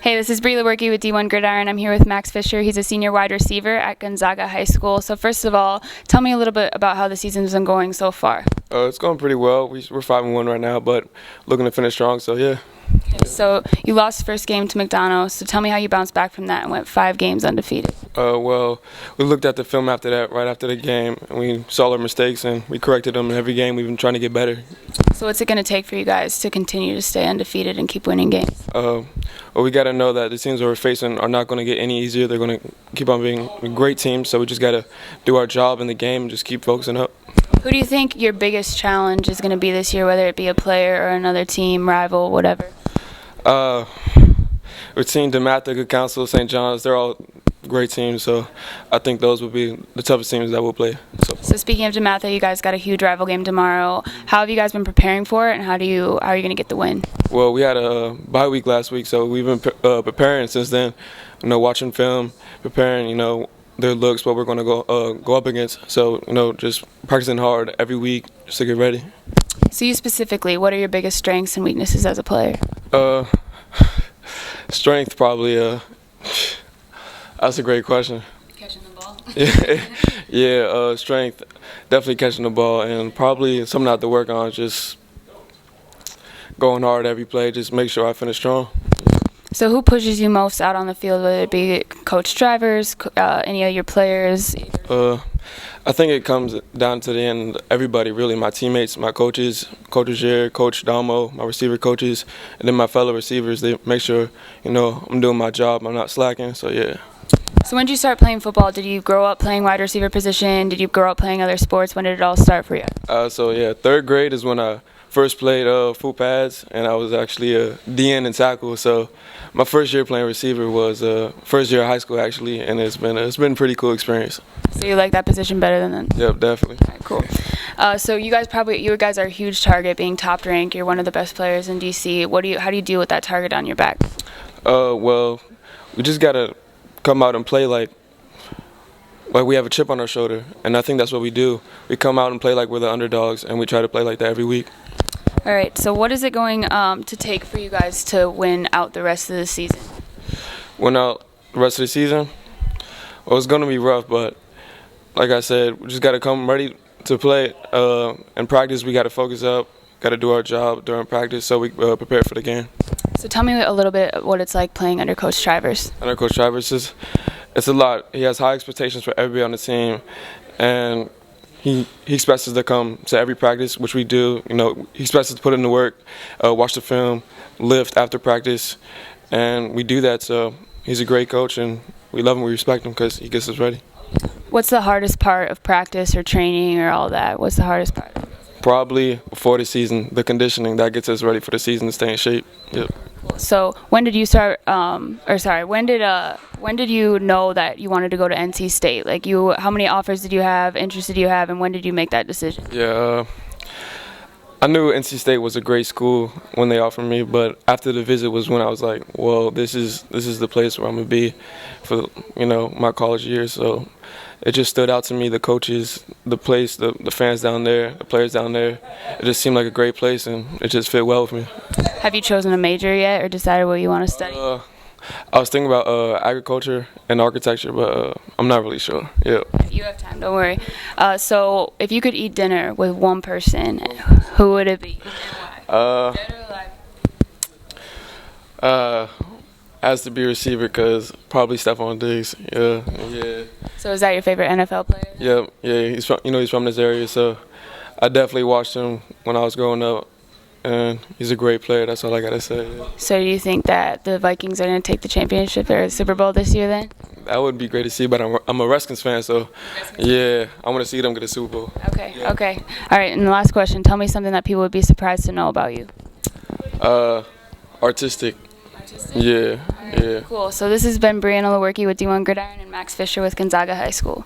Hey, this is Bri Lewerke with D1 Gridiron. I'm here with Max Fisher. He's a senior wide receiver at Gonzaga High School. So first of all, tell me a little bit about how the season's been going so far. It's going pretty well. We're 5-1 right now, but looking to finish strong, so yeah. Okay, so you lost first game to McDonald's, so tell me how you bounced back from that and went 5 games undefeated. Well, we looked at the film after that, right after the game, and we saw our mistakes, and we corrected them in every game. We've been trying to get better. So what's it going to take for you guys to continue to stay undefeated and keep winning games? Well, we got to know that the teams that we're facing are not going to get any easier. They're going to keep on being great teams, so we just got to do our job in the game and just keep focusing up. Who do you think your biggest challenge is going to be this year, whether it be a player or another team, rival, whatever? We've seen DeMatha, Good Counsel, St. John's. They're all great teams, so I think those will be the toughest teams that we'll play. So speaking of DeMatha, you guys got a huge rival game tomorrow. How have you guys been preparing for it, and how are you going to get the win? Well, we had a bye week last week, so we've been preparing since then. Watching film, preparing. Their looks, what we're going to go up against. So just practicing hard every week just to get ready. So you specifically, what are your biggest strengths and weaknesses as a player? Strength probably. That's a great question. Catching the ball. Yeah. Strength, definitely catching the ball, and probably something I have to work on. Just going hard every play. Just make sure I finish strong. So who pushes you most out on the field, whether it be coach drivers, any of your players? I think it comes down to the end, everybody really, my teammates, my coaches, Coach Rozier, Coach Damo, my receiver coaches, and then my fellow receivers. They make sure, I'm doing my job, I'm not slacking, so yeah. So when did you start playing football? Did you grow up playing wide receiver position? Did you grow up playing other sports? When did it all start for you? So yeah, 3rd grade is when I first played full pads, and I was actually a DN and tackle. So my first year playing receiver was first year of high school actually, and it's been a pretty cool experience. So you like that position better than then? Yep, definitely. All right, cool. So you guys are a huge target, being top ranked. You're one of the best players in DC. How do you deal with that target on your back? Well, we just gotta come out and play like we have a chip on our shoulder, and I think that's what we do. We come out and play like we're the underdogs, and we try to play like that every week. All right, so what is it going to take for you guys to win out the rest of the season? Win out the rest of the season? Well, it's going to be rough, but like I said, we just got to come ready to play. In practice, we got to focus up, got to do our job during practice so we prepare for the game. So tell me a little bit what it's like playing under Coach Travers. Under Coach Travers, it's a lot. He has high expectations for everybody on the team, and he expects us to come to every practice, which we do. He expects us to put in the work, watch the film, lift after practice, and we do that. So he's a great coach, and we love him, we respect him because he gets us ready. What's the hardest part of practice or training or all that? What's the hardest part? Probably before the season, the conditioning that gets us ready for the season to stay in shape. Yep. So when did you start? When did you know that you wanted to go to NC State? How many offers did you have? Interest did you have? And when did you make that decision? Yeah, I knew NC State was a great school when they offered me, but after the visit was when I was like, well, this is the place where I'm gonna be for my college years. So it just stood out to me. The coaches, the place, the fans down there, the players down there. It just seemed like a great place, and it just fit well with me. Have you chosen a major yet, or decided what you want to study? I was thinking about agriculture and architecture, but I'm not really sure. Yeah. You have time, don't worry. So if you could eat dinner with one person, who would it be? Dead or alive? Has to be a receiver because probably Stephon Diggs. Yeah. So is that your favorite NFL player? Yeah. He's from this area, so I definitely watched him when I was growing up. And he's a great player. That's all I gotta say. Yeah. So do you think that the Vikings are gonna take the championship or Super Bowl this year then? That would be great to see, but I'm a Redskins fan, so yeah, I want to see them get a Super Bowl. Okay. All right, and the last question: tell me something that people would be surprised to know about you. Artistic. Yeah. Cool. So this has been Bri Lewerke with D1 Gridiron and Max Fisher with Gonzaga High School.